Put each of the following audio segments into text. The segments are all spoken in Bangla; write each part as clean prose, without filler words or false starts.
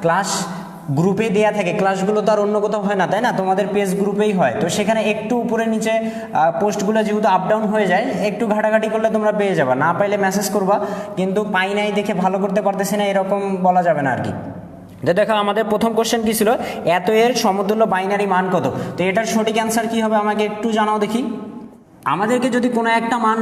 ক্লাস গ্রুপে দেয়া থাকে, ক্লাসগুলো তো আর অন্য কোথাও হয় না, তাই না? তোমাদের পেজ গ্রুপেই হয়। তো সেখানে একটু উপরে নিচে পোস্টগুলো যেহেতু আপ ডাউন হয়ে যায়, একটু ঘাটাঘাটি করলে তোমরা পেয়ে যাবা, না পাইলে মেসেজ করবা, কিন্তু পাই নাই দেখে ভালো করতে পারতেছি না এরকম বলা যাবে না আর কি। তো দেখো আমাদের প্রথম কোশ্চেন কি ছিল, এত এর সমতুল্য বাইনারি মান কত? তো এটার সঠিক অ্যান্সার কি হবে আমাকে একটু জানাও দেখি। আমাদেরকে যদি কোনো একটা মান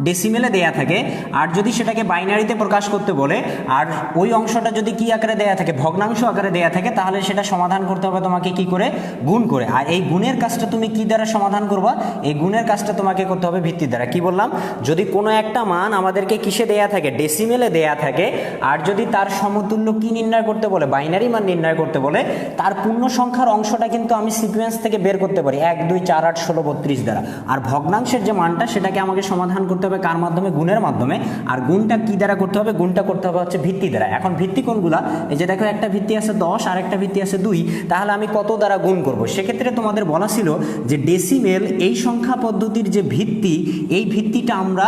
ডেসিমেলে দেয়া থাকে আর যদি সেটাকে বাইনারিতে প্রকাশ করতে বলে, আর ওই অংশটা যদি কি আকারে দেয়া থাকে, ভগ্নাংশ আকারে দেয়া থাকে, তাহলে সেটা সমাধান করতে হবে তোমাকে কি করে, গুণ করে। আর এই গুণের কাজটা তুমি কি দ্বারা সমাধান করবা, এই গুণের কাজটা তোমাকে করতে হবে ভিত্তির দ্বারা। কি বললাম, যদি কোনো একটা মান আমাদেরকে কিসে দেয়া থাকে, ডেসিমেলে দেয়া থাকে, আর যদি তার সমতুল্য কি নির্ণয় করতে বলে, বাইনারি মান নির্ণয় করতে বলে, তার পূর্ণ সংখ্যার অংশটা কিন্তু আমি সিকোয়েন্স থেকে বের করতে পারি 1 2 4 8 16 32 দ্বারা। আর ভগ্নাংশের যে মানটা সেটাকে আমাকে সমাধান করতে হবে কার মাধ্যমে, গুণের মাধ্যমে। আর গুণটা কি দ্বারা করতে হবে, গুণটা করতে হবে হচ্ছে ভিত্তি দ্বারা। এখন ভিত্তি কোনগুলা, এই যে দেখো একটা ভিত্তি আছে 10 আর একটা ভিত্তি আছে 2, তাহলে আমি কত দ্বারা গুণ করব? সেক্ষেত্রে তোমাদের বলা ছিল যে ডেসিমেল এই সংখ্যা পদ্ধতির যে ভিত্তি, এই ভিত্তিটা আমরা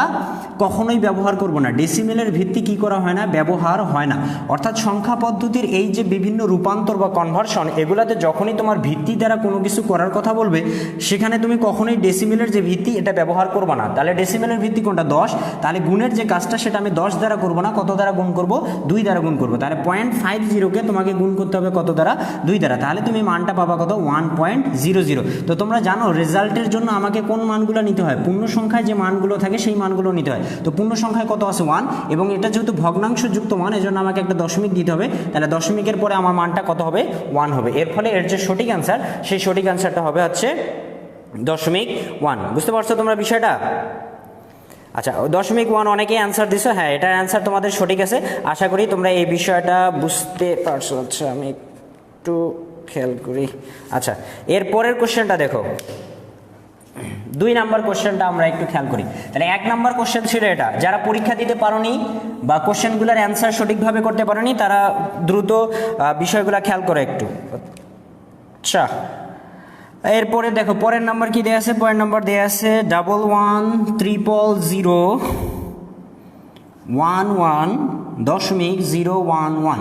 কখনোই ব্যবহার করব না। ডেসিমেলের ভিত্তি কি করা হয় না, ব্যবহার হয় না। অর্থাৎ সংখ্যা পদ্ধতির এই যে বিভিন্ন রূপান্তর বা কনভার্সন, এগুলাতে যখনই তোমার ভিত্তি দ্বারা কোনো কিছু করার কথা বলবে, সেখানে তুমি কখনোই ডেসিমেলের যে ভিত্তি এটা ব্যবহার করবে না। তাহলে ডেসিমেলের ভিত্তি কোনটা, 10। তাহলে গুণের যে কাজটা সেটা আমি 10 দ্বারা করব না, কত দ্বারা গুণ করব, 2 দ্বারা গুণ করব। তাহলে 0.50কে তোমাকে গুণ করতে হবে কত দ্বারা, 2 দ্বারা। তাহলে তুমি মানটা পাবা কত, 1.00। তো তোমরা জানো রেজাল্টের জন্য আমাকে কোন মানগুলো নিতে হয়, পূর্ণ সংখ্যায় যে মানগুলো থাকে সেই মানগুলো নিতে হয়। তো পূর্ণ সংখ্যায় কত আছে, 1, এবং এটা যেহেতু ভগ্নাংশ যুক্ত মান, এজন্য আমাকে একটা দশমিক দিতে হবে। তাহলে দশমিকের পরে আমার মানটা কত হবে, 1 হবে। এর ফলে এর যে সঠিক অ্যান্সার, সেই সঠিক অ্যান্সারটা হবে হচ্ছে 0.1। বুঝতে পারছো তোমরা বিষয়টা? আচ্ছা, 0.1 অনেকেই অ্যান্সার দিছো, হ্যাঁ এটার অ্যান্সার তোমাদের সঠিক আছে। আশা করি তোমরা এই বিষয়টা বুঝতে পারছো। আচ্ছা আমি একটু খেয়াল করি। আচ্ছা, এর পরের কোশ্চেনটা দেখো, 2 নাম্বার কোশ্চেনটা আমরা একটু খেয়াল করি। তাহলে 1 নাম্বার কোশ্চেন ছিল এটা, যারা পরীক্ষা দিতে পারোনি বা কোশ্চেনগুলোর অ্যান্সার সঠিকভাবে করতে পারোনি, তারা দ্রুত বিষয়গুলো খেয়াল করো একটু। আচ্ছা, এরপরে দেখো পরের নাম্বার কি দেয়া আছে, পরের নাম্বার দেয়া আছে 110011.011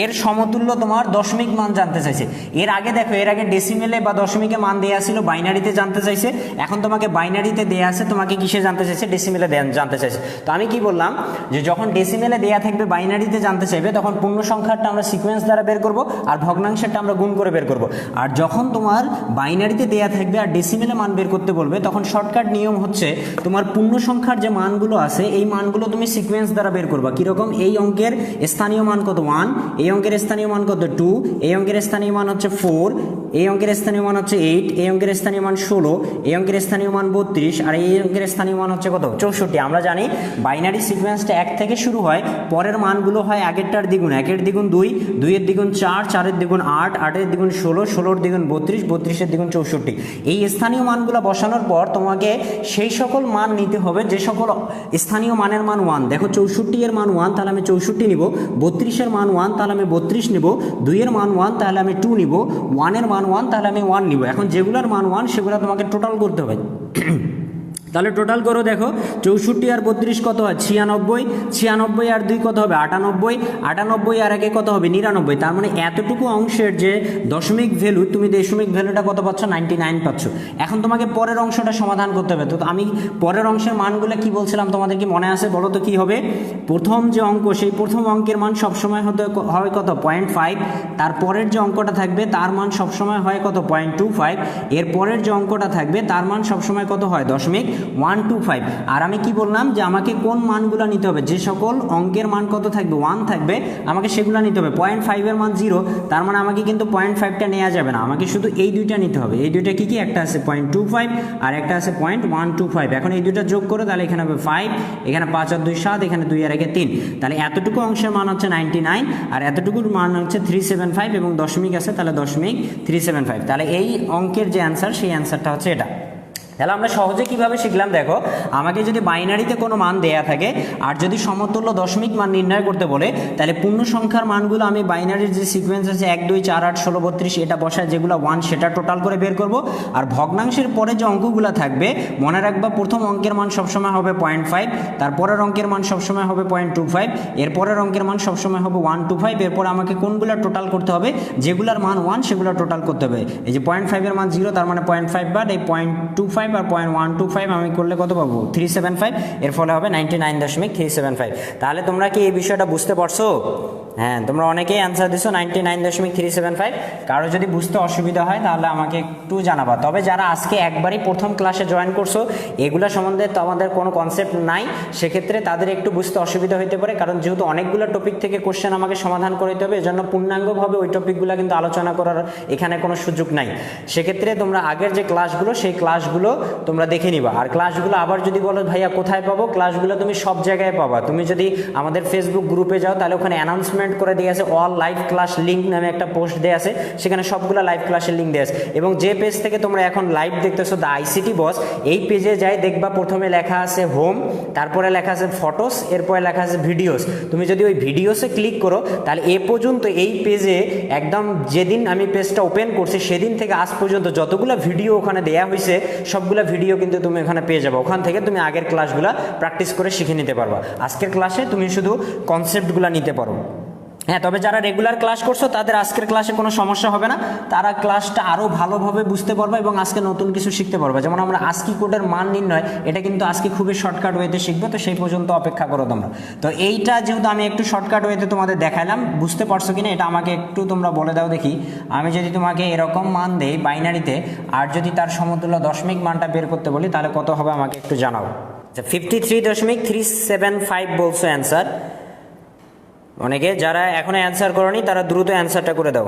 এর সমতুল্য তোমার দশমিক মান জানতে চাইছে। এর আগে দেখো, এর আগে ডেসিমেলে বা দশমিকে মান দেয়া ছিল, বাইনারিতে জানতে চাইছে। এখন তোমাকে বাইনারিতে দেয়া আছে, তোমাকে কিসে জানতে চাইছে, ডেসিমেলে জানতে চাইছে। তো আমি কি বললাম যে যখন ডেসিমেলে দেয়া থাকবে, বাইনারিতে জানতে চাইবে, তখন পূর্ণ সংখ্যাটা আমরা সিকোয়েন্স দ্বারা বের করব, আর ভগ্নাংশটা আমরা গুণ করে বের করব। আর যখন তোমার বাইনারিতে দেয়া থাকবে আর ডেসিমেলে মান বের করতে বলবে, তখন শর্টকাট নিয়ম হচ্ছে তোমার পূর্ণ সংখ্যার যে মানগুলো আছে, এই মানগুলো তুমি সিকোয়েন্স দ্বারা বের করবা। কিরকম, এই অঙ্কের স্থানীয় মান কত, 1, এই অঙ্কের স্থানীয় মান কত, 2, এই অঙ্কের স্থানীয় মান হচ্ছে 4, এই অঙ্কের স্থানীয় মান হচ্ছে 8, এই অঙ্কের স্থানীয় মান 16, এই অঙ্কের স্থানীয় মান 32, আর এই অঙ্কের স্থানীয় মান হচ্ছে কত, 64। আমরা জানি বাইনারি সিকোয়েন্সটা 1 থেকে শুরু হয়, পরের মানগুলো হয় আগেরটার দ্বিগুণ, 1-এর দ্বিগুণ 2, 2-এর দ্বিগুণ 4, 4-এর দ্বিগুণ 8, 8-এর দ্বিগুণ 16, 16-এর দ্বিগুণ 32, 32-এর দ্বিগুণ 64। এই স্থানীয় মানগুলো বসানোর পর তোমাকে সেই সকল মান নিতে হবে যে সকল স্থানীয় মানের মান 1। দেখো 64-এর মান 1, তাহলে আমি 64 নিব। 32-এর মান 1, তাহলে আমি 32 নিব। 2-এর মান 1, তাহলে আমি 2 নিব। 1-এর মান 1, তাহলে আমি 1 নিব। এখন যেগুলোর মান 1 সেগুলো তোমাকে টোটাল করতে হবে। তাহলে টোটাল করো, দেখো 64 আর 32 কত হয়, 96, 96 আর 2 কত হবে, 98, 98 আর 1 কত হবে, 99। তার মানে এতটুকু অংশের যে দশমিক ভ্যালু, তুমি দশমিক ভ্যালুটা কত পাচ্ছ, 99 পাচ্ছ। এখন তোমাকে পরের অংশটা সমাধান করতে হবে। তো আমি পরের অংশের মানগুলো কি বলছিলাম তোমাদের কি মনে আছে, বলো তো কি হবে? প্রথম যে অঙ্ক, সেই প্রথম অঙ্কের মান সবসময় হয় কত, 0.5। তারপরের যে অঙ্কটা থাকবে তার মান সবসময় হয় কত, 0.25। এর পরের যে অঙ্কটা থাকবে তার মান সবসময় কত হয়, 0.125। আর আমি কি বললাম যে আমাকে কোন মানগুলো নিতে হবে, যে সকল অঙ্কের মান কত থাকবে, 1 থাকবে, আমাকে সেগুলো নিতে হবে। 0.5-এর মান 0, তার মানে আমাকে কিন্তু 0.5টা নেওয়া যাবে না, আমাকে শুধু এই দুইটা নিতে হবে। এই দুইটা কি কি, একটা আছে 0.25 আর একটা আছে 0.125। এখন এই দুইটা যোগ করে তাহলে এখানে হবে 5, এখানে 5 আর 2 7, এখানে 2 আর 1 3। তাহলে এতটুকু অংশের মান হচ্ছে 99, আর এতটুকুর মান হচ্ছে 375, এবং দশমিক আছে, তাহলে 0.375। তাহলে এই অঙ্কের যে অ্যান্সার, সেই অ্যান্সারটা হচ্ছে এটা। তাহলে আমরা সহজে কিভাবে শিখলাম দেখো, আমাকে যদি বাইনারিতে কোনো মান দেয়া থাকে আর যদি সমতুল্য দশমিক মান নির্ণয় করতে বলে, তাহলে পূর্ণ সংখ্যার মানগুলো আমি বাইনারির যে সিকোয়েন্স আছে 1 2 4 8 16 32 এটা বসায় যেগুলো 1 সেটা টোটাল করে বের করব। আর ভগ্নাংশের পরে যে অঙ্কগুলো থাকবে মনে রাখবা, প্রথম অঙ্কের মান সবসময় হবে 0.5, তারপরের অঙ্কের মান সবসময় হবে 0.25, এরপরের অঙ্কের মান সবসময় হবে 125। এরপর আমাকে কোনগুলো টোটাল করতে হবে, যেগুলোর মান 1 সেগুলো টোটাল করতে হবে। এই যে 0.5 এর মান 0 তার মানে 0.5 বাদ এই 0.25 আর 0.125 আমি করলে কত পাবো 375, এর ফলে হবে 99.375। তাহলে তোমরা কি এই বিষয়টা বুঝতে পারছো? হ্যাঁ, তোমরা অনেকেই অ্যান্সার দিছো 99.375। কারো যদি বুঝতে অসুবিধা হয় তাহলে আমাকে একটু জানাবা। তবে যারা আজকে একবারই প্রথম ক্লাসে জয়েন করছো, এগুলো সম্বন্ধে তো আমাদের কোনো কনসেপ্ট নাই, সেক্ষেত্রে তাদের একটু বুঝতে অসুবিধা হতে পারে, কারণ যেহেতু অনেকগুলো টপিক থেকে কোশ্চেন আমাকে সমাধান করতে হবে, এজন্য পূর্ণাঙ্গভাবে ওই টপিকগুলো কিন্তু আলোচনা করার এখানে কোনো সুযোগ নাই। সেক্ষেত্রে তোমরা আগের যে ক্লাসগুলো সেই ক্লাসগুলো তোমরা দেখে নিবা। আর ক্লাসগুলো আবার যদি বলো ভাইয়া কোথায় পাবো, ক্লাসগুলো তুমি সব জায়গায় পাবা। তুমি যদি আমাদের ফেসবুক গ্রুপে যাও তাহলে ওখানে অ্যানাউন্সমেন্ট করে দিয়ে আছে, অল লাইভ ক্লাস লিঙ্ক নামে একটা পোস্ট দেওয়া আছে, সেখানে সবগুলো লাইভ ক্লাসের লিঙ্ক দেওয়া আছে। এবং যে পেজ থেকে তোমরা এখন লাইভ দেখতেছো দ্য আইসিটি বস, এই পেজে যাই দেখবা প্রথমে লেখা আছে হোম, তারপরে লেখা আছে ফটোস, এরপরে লেখা আছে ভিডিওস। তুমি যদি ওই ভিডিওসে ক্লিক করো তাহলে এ পর্যন্ত এই পেজে একদম যেদিন আমি পেজটা ওপেন করছি সেদিন থেকে আজ পর্যন্ত যতগুলো ভিডিও ওখানে দেওয়া হয়েছে সবগুলো ভিডিও কিন্তু তুমি ওখানে পেয়ে যাবে। ওখান থেকে তুমি আগের ক্লাসগুলো প্র্যাকটিস করে শিখে নিতে পারবা। আজকের ক্লাসে তুমি শুধু কনসেপ্টগুলো নিতে পারো। হ্যাঁ, তবে যারা রেগুলার ক্লাস করছো তাদের আজকের ক্লাসে কোনো সমস্যা হবে না, তারা ক্লাসটা আরও ভালোভাবে বুঝতে পারবে এবং আজকে নতুন কিছু শিখতে পারবে। যেমন আমরা আজকি কোডের মান নির্ণয়, এটা কিন্তু আজকে খুবই শর্টকাট ওয়েতে শিখবে, তো সেই পর্যন্ত অপেক্ষা করো তোমরা। তো এইটা যেহেতু আমি একটু শর্টকাট ওয়েতে তোমাদের দেখাইলাম, বুঝতে পারছো কিনা এটা আমাকে একটু তোমরা বলে দাও দেখি। আমি যদি তোমাকে এরকম মান দেই বাইনারিতে, আর যদি তার সমতুল্য দশমিক মানটা বের করতে বলি তাহলে কত হবে আমাকে একটু জানাও। 53.375 বলছো অ্যান্সার। অনেকে যারা এখনো অ্যান্সার করনি তারা দ্রুত অ্যান্সারটা করে দাও।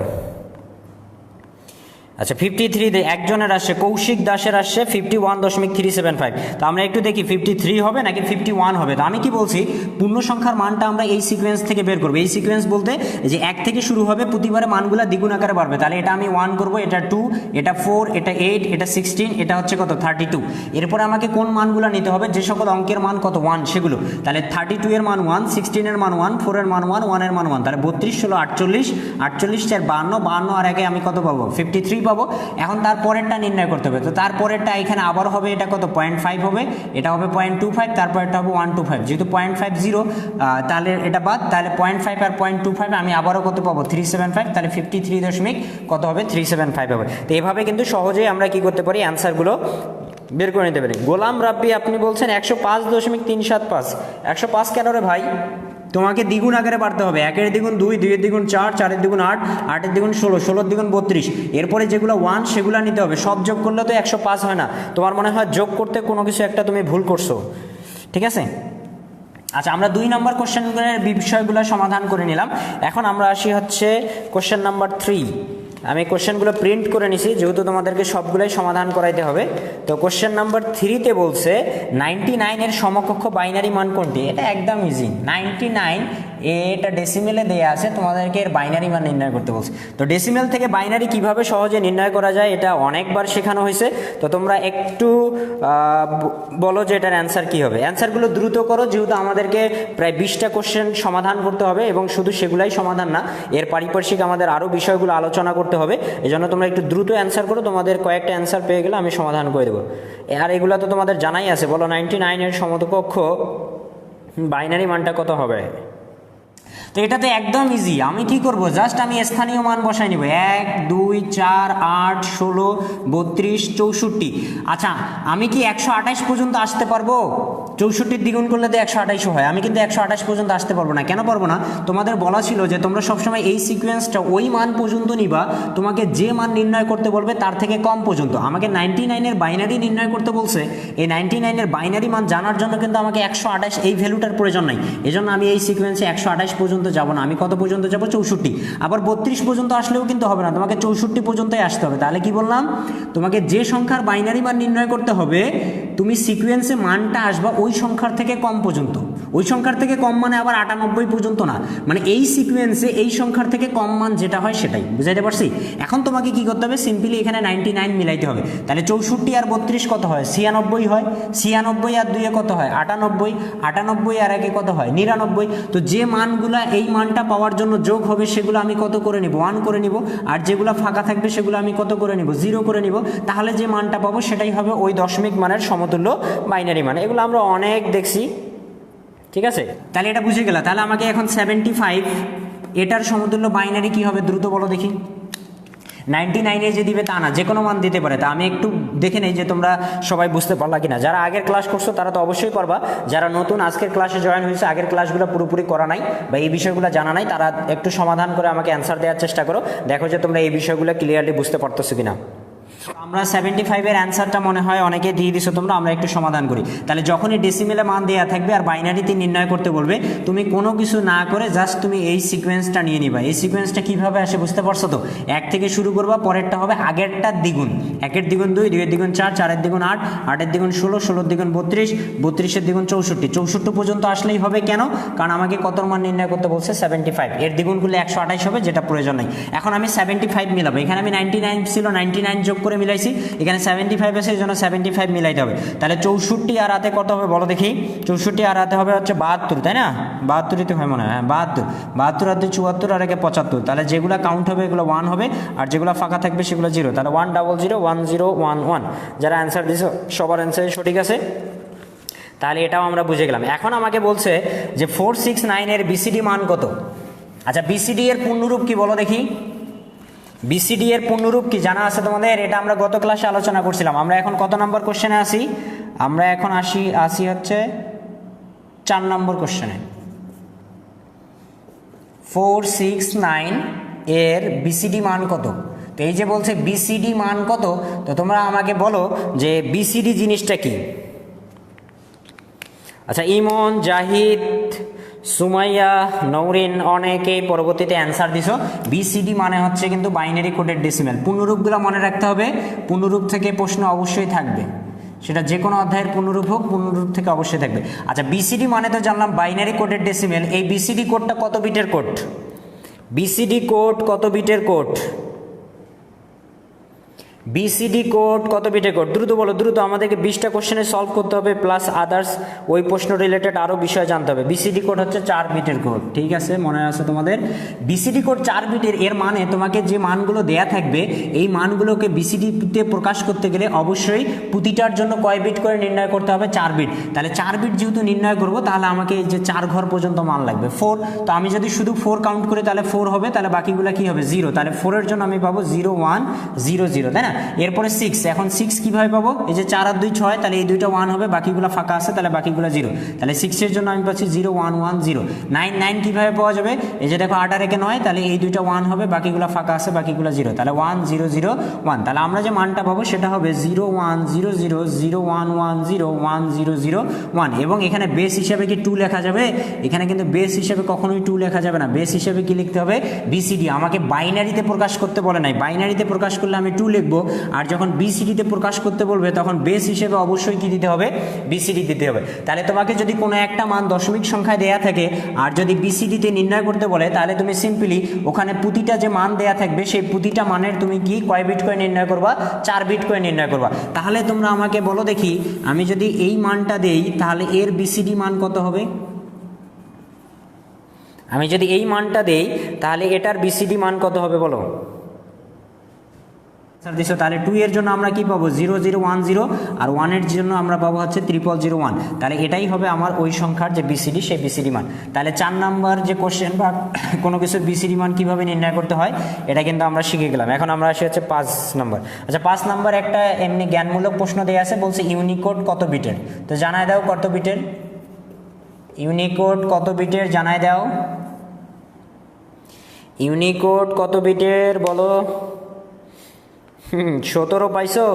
আচ্ছা, 53 একজনের আসছে, কৌশিক দাসের আসছে 51.375। তো আমরা একটু দেখি 53 হবে নাকি 51 হবে। তো আমি কি বলছি, পূর্ণ সংখ্যার মানটা আমরা এই সিকোয়েন্স থেকে বের করবো। এই সিকোয়েন্স বলতে যে 1 থেকে শুরু হবে, প্রতিবারে মানগুলো দ্বিগুণ আকারে বাড়বে। তাহলে এটা আমি 1 করবো, এটা 2, এটা 4, এটা 8, এটা 16, এটা হচ্ছে কত 32। এরপরে আমাকে কোন মানগুলো নিতে হবে, যে সকল অঙ্কের মান কত 1 সেগুলো। তাহলে 32 এর মান 1, 16 এর মান 1, 4 এর মান 1, 1 এর মান 1, তাহলে 32 ষোলো 48, 48 4 52, 52 আর আগে আমি কত পাবো 53 পাবো। এখন তারপরেরটা নির্ণয় করতে হবে। তো তারপরেরটা এখানে আবার হবে, এটা কত 0.5 হবে, এটা হবে 0.25, তারপরেরটা হবে 125। যেহেতু 0.50 তাহলে এটা বাদ, তাহলে 0.5 আর 0.25 আমি আবারও কত পাবো 375, তাহলে 53 দশমিক কত হবে 375 হবে। তো এভাবে কিন্তু সহজেই আমরা কি করতে পারি, অ্যান্সারগুলো বের করে নিতে পারি। গোলাম রাব্বি আপনি বলছেন 105.375। 105 কেন রে ভাই? তোমাকে দ্বিগুণ আকারে বাড়তে হবে। 1 এর দ্বিগুণ 2, 2 এর দ্বিগুণ 4, 4 এর দ্বিগুণ 8, 8 এর দ্বিগুণ 16, 16 এর দ্বিগুণ 32। এরপরে যেগুলো 1 সেগুলো নিতে হবে। সব যোগ করলে তো 105 হয় না। তোমার মনে হয় যোগ করতে কোনো কিছু একটা তুমি ভুল করছো, ঠিক আছে? আচ্ছা, আমরা 2 নম্বর কোশ্চেনের বিষয়গুলো সমাধান করে নিলাম। এখন আমরা আসি হচ্ছে কোশ্চেন নাম্বার 3। আমি কোশ্চেনগুলো প্রিন্ট করে নিছি, যেহেতু তোমাদেরকে সবগুলোই সমাধান করাইতে হবে। তো কোশ্চেন নাম্বার 3-তে বলছে 99 এর সমকক্ষ বাইনারি মান কোনটি? এটা একদম ইজি। 99 এটা ডেসিমেলে দেয়া আছে, তোমাদেরকে এর বাইনারি মান নির্ণয় করতে বলছে। তো ডেসিমেল থেকে বাইনারি কিভাবে সহজে নির্ণয় করা যায় এটা অনেকবার শেখানো হয়েছে। তো তোমরা একটু বলো যে এটার অ্যান্সার কী হবে। অ্যান্সারগুলো দ্রুত করো, যেহেতু আমাদেরকে প্রায় 20টা কোশ্চেন সমাধান করতে হবে এবং শুধু সেগুলাই সমাধান না, এর পারিপার্শ্বিক আমাদের আরও বিষয়গুলো আলোচনা করতে হবে। এই জন্য তোমরা একটু দ্রুত অ্যান্সার করো। তোমাদের কয়েকটা অ্যান্সার পেয়ে গেলে আমি সমাধান করে দেবো। আর এগুলো তো তোমাদের জানাই আছে। বলো 99 এর সমকক্ষ বাইনারি মানটা কত হবে? তো এটা তো একদম ইজি। আমি কি করব, জাস্ট আমি স্থানীয় মান বসাই নিব। 1 2 4 8 16 32 64। আচ্ছা, আমি কি 128 পর্যন্ত আসতে পারবো? 64 দ্বিগুণ করলে তো 128 হয়। আমি কিন্তু 128 পর্যন্ত আসতে পারবো না। কেন পারবো না? তোমাদের বলা ছিল যে তোমরা সবসময় এই সিকোয়েন্সটা ওই মান পর্যন্ত নিবা, তোমাকে যে মান নির্ণয় করতে বলবে তার থেকে কম পর্যন্ত। আমাকে 99 এর বাইনারি নির্ণয় করতে বলছে। এই 99 এর বাইনারি মান জানার জন্য কিন্তু আমাকে 128 এই ভ্যালুটার প্রয়োজন নাই। এজন্য আমি এই সিকোয়েন্সে 128 পর্যন্ত যাব না। আমি কত পর্যন্ত যাব? 64। আবার 32 পর্যন্ত আসলেও কিন্তু হবে না, তোমাকে 64 পর্যন্তই আসতে হবে। তাহলে কি বললাম, তোমাকে যে সংখ্যার বাইনারি মান নির্ণয় করতে হবে তুমি সিকোয়েন্সে মানটা আসবা ওই সংখ্যার থেকে কম পর্যন্ত। ওই সংখ্যার থেকে কম মানে আবার 98 পর্যন্ত না, মানে এই সিকোয়েন্সে এই সংখ্যার থেকে কম মান যেটা হয় সেটাই। বুঝাইতে পারছি? এখন তোমাকে কি করতে হবে, সিম্পলি এখানে 99 মিলাইতে হবে। তাহলে 64 আর 32 কত হয়, 96 হয়। 96 আর 2 কত হয়, 98। 98 আর 1 কত হয়, 99। তো যে মানগুলা এই মানটা পাওয়ার জন্য যোগ হবে সেগুলো আমি কত করে নিব, 1 করে নিব। আর যেগুলো ফাঁকা থাকবে সেগুলো আমি কত করে নিব, 0 করে নিব। তাহলে যে মানটা পাবো সেটাই হবে ওই দশমিক মানের সমতুল্য বাইনারি মান। এগুলো আমরা অনেক দেখছি, ঠিক আছে? তাহলে এটা বুঝে গেলা। তাহলে আমাকে এখন 75 এটার সমতুল্য বাইনারি কি হবে দ্রুত বলো দেখি। 99 যে দিবে তা না, যে কোনো মান দিতে পারে। তা আমি একটু দেখে নেই যে তোমরা সবাই বুঝতে পারলা কিনা। যারা আগের ক্লাস করছো তারা তো অবশ্যই করবা, যারা নতুন আজকের ক্লাসে জয়েন হয়েছে, আগের ক্লাসগুলো পুরোপুরি করা নাই বা এই বিষয়গুলো জানা নাই, তারা একটু সমাধান করে আমাকে অ্যান্সার দেওয়ার চেষ্টা করো। দেখো যে তোমরা এই বিষয়গুলো ক্লিয়ারলি বুঝতে পারতেছো কিনা। আমরা 75 অ্যান্সারটা মনে হয় অনেকে দিয়ে দিছো তোমরা, আমরা একটু সমাধান করি। তাহলে যখনই ডেসিমেলে মান দেওয়া থাকবে আর বাইনারিতে নির্ণয় করতে বলবে, তুমি কোনো কিছু না করে জাস্ট তুমি এই সিকোয়েন্সটা নিয়ে নিবা। এই সিকোয়েন্সটা কীভাবে আসে বুঝতে পারছো তো? 1 থেকে শুরু করবা, পরেরটা হবে আগেরটার দ্বিগুণ। 1-এর দ্বিগুণ 2, 2-এর দ্বিগুণ 4, 4-এর দ্বিগুণ 8, 8-এর দ্বিগুণ 16, 16-এর দ্বিগুণ 32, 32-এর দ্বিগুণ 64, 64 পর্যন্ত আসলেই হবে। কেন? কারণ আমাকে কত মান নির্ণয় করতে বলছে, 75। এর দ্বিগুণ করলে 128 হবে, যেটা প্রয়োজন নেই। এখন আমি 75 মিলাবো। এখানে আমি 99 ছিল, 99 যোগ করে মিলাইছি। এখানে 75 আছে, এই জন্য 75 মিলাইতে হবে। তাহলে 64 আর হাতে কত হবে বলো দেখি। 64 আর হাতে হবে হচ্ছে 72, তাই না? 72তে হয় মনে হয়, হ্যাঁ 72। 72 আর 2 74 আর 1 75। তাহলে যেগুলো কাউন্ট হবে এগুলো 1 হবে, আর যেগুলো ফাঁকা থাকবে সেগুলো 0। তাহলে 1001011। যারা অ্যান্সার দিয়েছে সবার অ্যান্সারই সঠিক আছে। তাহলে এটাও আমরা বুঝে গেলাম। এখন আমাকে বলছে যে 469 এর বিসিডি মান কত। আচ্ছা, বিসিডি এর পূর্ণরূপ কি বলো দেখি। বিসিডি এর পূর্ণরূপ কি জানা আছে তোমাদের? এটা আমরা গত ক্লাসে আলোচনা করছিলাম। আমরা এখন কত নম্বর কোশ্চেনে আসি? আমরা এখন আসি হচ্ছে 4 নম্বর কোশ্চেনে। 469 এর বিসিডি মান কত? তো এই যে বলছে বিসিডি মান কত, তো তোমরা আমাকে বলো যে বিসিডি জিনিসটা কি। আচ্ছা, ইমন, জাহিদ, সুমাইয়া, নৌরিন অনেকেই পরবর্তীতে অ্যান্সার দিছো। বিসিডি মানে হচ্ছে কিন্তু বাইনারি কোডেড ডেসিমেল। পূর্ণরূপগুলো মনে রাখতে হবে, পূর্ণরূপ থেকে প্রশ্ন অবশ্যই থাকবে, সেটা যে কোনো অধ্যায়ের পূর্ণরূপ হোক, পূর্ণরূপ থেকে অবশ্যই থাকবে। আচ্ছা, বিসিডি মানে তো জানলাম বাইনারি কোডেড ডেসিমেল। এই বিসিডি কোডটা কত বিটের কোড? বিসিডি কোড কত বিটের কোড? বিসিডি কোড কত বিটের কোড? দ্রুত বলো, দ্রুত। আমাদেরকে 20টা কোশ্চেনে সলভ করতে হবে, প্লাস আদার্স ওই প্রশ্ন রিলেটেড আরও বিষয় জানতে হবে। বিসিডি কোড হচ্ছে 4 বিটের কোড, ঠিক আছে? মনে আছে তোমাদের? বিসিডি কোড 4 বিটের। এর মানে তোমাকে যে মানগুলো দেয়া থাকবে এই মানগুলোকে বিসিডিতে প্রকাশ করতে গেলে অবশ্যই প্রতিটার জন্য কয় বিট করে নির্ণয় করতে হবে? 4 বিট। তাহলে 4 বিট যেহেতু নির্ণয় করব, তাহলে আমাকে এই যে 4 ঘর পর্যন্ত মান লাগবে 4। তো আমি যদি শুধু 4 কাউন্ট করি তাহলে 4 হবে, তাহলে বাকিগুলো কি হবে? 0। তাহলে 4-এর জন্য আমি পাবো 0 1 0 0, তাই না? এরপরে 6। এখন 6 কীভাবে পাবো? এই যে 4 আর 2 6, তাহলে এই দুইটা 1 হবে, বাকিগুলো ফাঁকা আছে, তাহলে বাকিগুলো 0। তাহলে 6-এর জন্য আমি পাচ্ছি 0 1 1 0। 9 9 কীভাবে পাওয়া যাবে? এই যে দেখো 8 আর 1 9, তাহলে এই দুইটা 1 হবে, বাকিগুলো ফাঁকা আছে, বাকিগুলো 0। তাহলে 1 0 0 1। তাহলে আমরা যে মানটা পাবো সেটা হবে 0 1 0 0 0 1 1 0 1 0 0 1। এবং এখানে বেস হিসাবে কি 2 লেখা যাবে? এখানে কিন্তু বেস হিসাবে কখনোই 2 লেখা যাবে না। বেস হিসাবে কি লিখতে হবে? বিসিডি। আমাকে বাইনারিতে প্রকাশ করতে বলে নাই। বাইনারিতে প্রকাশ করলে আমি 2 লিখবো, আর যখন বিসিডিতে প্রকাশ করতে বলবে তখন বেস হিসেবে অবশ্যই কি দিতে হবে? বিসিডি দিতে হবে। তাহলে তোমাকে যদি কোনো একটা মান দশমিক সংখ্যায় দেয়া থাকে আর যদি বিসিডিতে নির্ণয় করতে বলে, তাহলে তুমি সিম্পলি ওখানে প্রতিটা যে মান দেয়া থাকবে সেই প্রতিটা মানের তুমি কি কয় বিট করে নির্ণয় করবা? 4 বিট করে নির্ণয় করবা। তাহলে তোমরা আমাকে বলো দেখি, আমি যদি এই মানটা দেই তাহলে এর বিসিডি মান কত হবে? আমি যদি এই মানটা দেই তাহলে এটার বিসিডি মান কত হবে বলো? তাহলে 2 এর জন্য আমরা কি পাবো? 0 0 1 0, আর 1 এর জন্য আমরা পাবো হচ্ছে 0001। তাহলে এটাই হবে আমার ওই সংখ্যার যে বিসিডি, সেই বিসিডি মান। তাহলে 4 নাম্বার যে কোশ্চেন বা কোনো কিছুর বিসিডি মান কীভাবে নির্ণয় করতে হয় এটা কিন্তু আমরা শিখে গেলাম। এখন আমরা আসি হচ্ছে 5 নাম্বার। আচ্ছা, 5 নাম্বার একটা এমনি জ্ঞানমূলক প্রশ্ন দেওয়া আছে, বলছে ইউনিকোড কত বিটের? তো জানায় দাও কত বিটের? ইউনিকোড কত বিটের জানায় দাও। ইউনিকোড কত বিটের বলো? 17 পাইছো?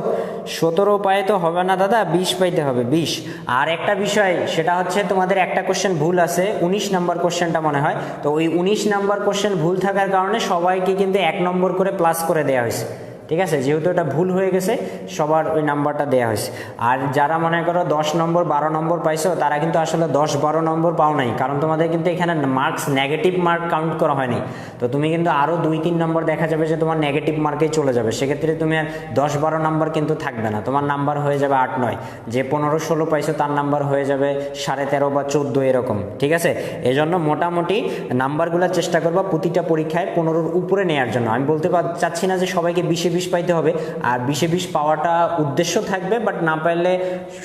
17 পায়ে তো হবে না দাদা, 20 পাইতে হবে, 20। আর একটা বিষয়, সেটা হচ্ছে তোমাদের একটা কোশ্চেন ভুল আছে, 19 নাম্বার কোশ্চেনটা মনে হয়। তো ওই 19 নাম্বার কোশ্চেন ভুল থাকার কারণে সবাইকে কিন্তু 1 নম্বর করে প্লাস করে দেওয়া হয়েছে। ঠিক আছে, যেহেতু এটা ভুল হয়ে গেছে সবার ওই নাম্বারটা দেওয়া হয়েছে। আর যারা মনে করো 10 নম্বর 12 নম্বর পাইছো তারা কিন্তু আসলে 10-12 নম্বর পাও নাই, কারণ তোমাদের কিন্তু এখানে মার্কস নেগেটিভ মার্ক কাউন্ট করা হয়নি। তো তুমি কিন্তু আরও 2-3 নম্বর দেখা যাবে যে তোমার নেগেটিভ মার্কেই চলে যাবে, সেক্ষেত্রে তুমি আর 10-12 নাম্বার কিন্তু থাকবে না, তোমার নাম্বার হয়ে যাবে 8-9। যে 15-16 পাইছো তার নাম্বার হয়ে যাবে 13.5 বা 14 এরকম। ঠিক আছে, এই জন্য মোটামুটি নাম্বারগুলো চেষ্টা করবা প্রতিটা পরীক্ষায় 15-র উপরে নেওয়ার জন্য। আমি বলতে চাচ্ছি না যে সবাইকে 20-20 পাইতে হবে, আর 20-20 পাওয়াটা উদ্দেশ্য থাকবে, বাট না পারলে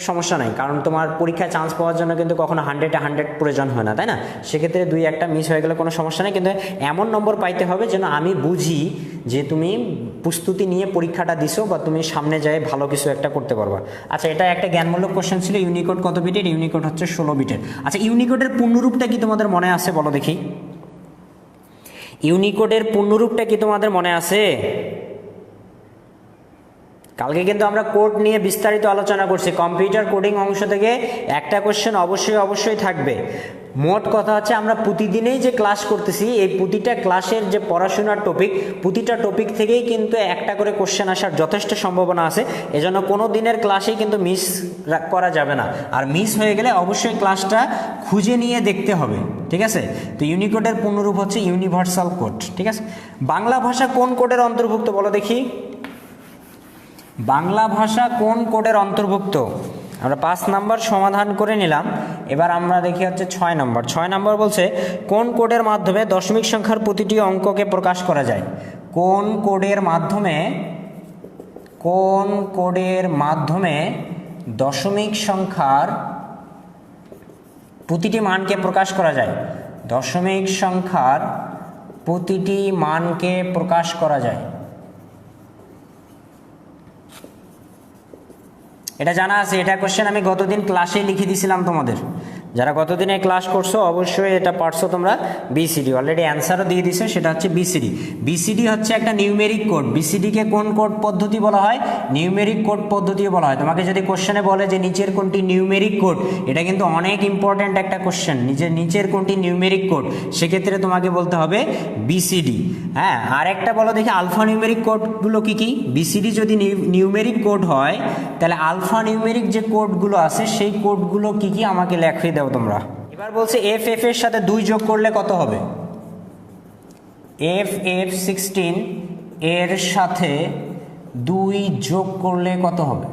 সমস্যা নাই, কারণ তোমার পরীক্ষায় চান্স পাওয়ার জন্য কিন্তু কখনো 100-100 প্রয়োজন হয় না, তাই না? সেক্ষেত্রে 2-1টা মিস হয়ে গেলে কোনো সমস্যা নেই, কিন্তু এমন নম্বর পাইতে হবে যেন আমি বুঝি যে তুমি প্রস্তুতি নিয়ে পরীক্ষাটা দিছো বা তুমি সামনে যায় ভালো কিছু একটা করতে পারবা। আচ্ছা, এটা একটা জ্ঞানমূলক কোশ্চেন ছিল। ইউনিকোড কত বিটের? ইউনিকোড হচ্ছে 16 বিটের। আচ্ছা, ইউনিকোডের পূর্ণরূপটা কি তোমাদের মনে আছে বলো দেখি? ইউনিকোডের পূর্ণরূপটা কি তোমাদের মনে আছে? কালকে কিন্তু আমরা কোড নিয়ে বিস্তারিত আলোচনা করছি, কম্পিউটার কোডিং অংশ থেকে একটা কোশ্চেন অবশ্যই থাকবে। মোট কথা হচ্ছে আমরা প্রতিদিনেই যে ক্লাস করতেছি, এই প্রতিটা ক্লাসের যে পড়াশোনার টপিক, প্রতিটা টপিক থেকেই কিন্তু একটা করে কোশ্চেন আসার যথেষ্ট সম্ভাবনা আছে। এজন্য কোনো দিনের ক্লাসেই কিন্তু মিস করা যাবে না, আর মিস হয়ে গেলে অবশ্যই ক্লাসটা খুঁজে নিয়ে দেখতে হবে। ঠিক আছে, তো ইউনিকোডের পূর্ণরূপ হচ্ছে ইউনিভার্সাল কোড। ঠিক আছে, বাংলা ভাষা কোন কোডের অন্তর্ভুক্ত বলো দেখি? বাংলা ভাষা কোন কোডের অন্তর্ভুক্ত? আমরা 5 নাম্বার সমাধান করে নিলাম, এবার আমরা দেখি হচ্ছে 6 নম্বর। 6 নম্বর বলছে কোন কোডের মাধ্যমে দশমিক সংখ্যার প্রতিটি অঙ্ককে প্রকাশ করা যায়? কোন কোডের মাধ্যমে দশমিক সংখ্যার প্রতিটি মানকে প্রকাশ করা যায়? দশমিক সংখ্যার প্রতিটি মানকে প্রকাশ করা যায়, এটা জানা আছে। এটা কোশ্চেন আমি গতদিন ক্লাসে লিখে দিয়েছিলাম তোমাদের। যারা গতদিনে ক্লাস করছো অবশ্যই এটা পারছো তোমরা। বিসিডি অলরেডি অ্যান্সারও দিয়ে দিছো, সেটা হচ্ছে বিসিডি। বিসিডি হচ্ছে একটা নিউমেরিক কোড। বিসিডিকে কোন কোড পদ্ধতি বলা হয়? নিউমেরিক কোড পদ্ধতি বলা হয়। তোমাকে যদি কোশ্চেনে বলে যে নিচের কোনটি নিউমেরিক কোড, এটা কিন্তু অনেক ইম্পর্ট্যান্ট একটা কোশ্চেন, নিচের কোনটি নিউমেরিক কোড, সেক্ষেত্রে তোমাকে বলতে হবে বিসিডি। হ্যাঁ, আর একটা বলো দেখি আলফা নিউমেরিক কোডগুলো কি কি? বিসিডি যদি নিউমেরিক কোড হয় তাহলে আলফা নিউমেরিক যে কোডগুলো আছে সেই কোডগুলো কি কি আমাকে লেখিয়ে দাও তোমরা। এবার বলছে এফ এর সাথে 2 যোগ করলে কত হবে? FF16 এর সাথে 2 যোগ করলে কত হবে?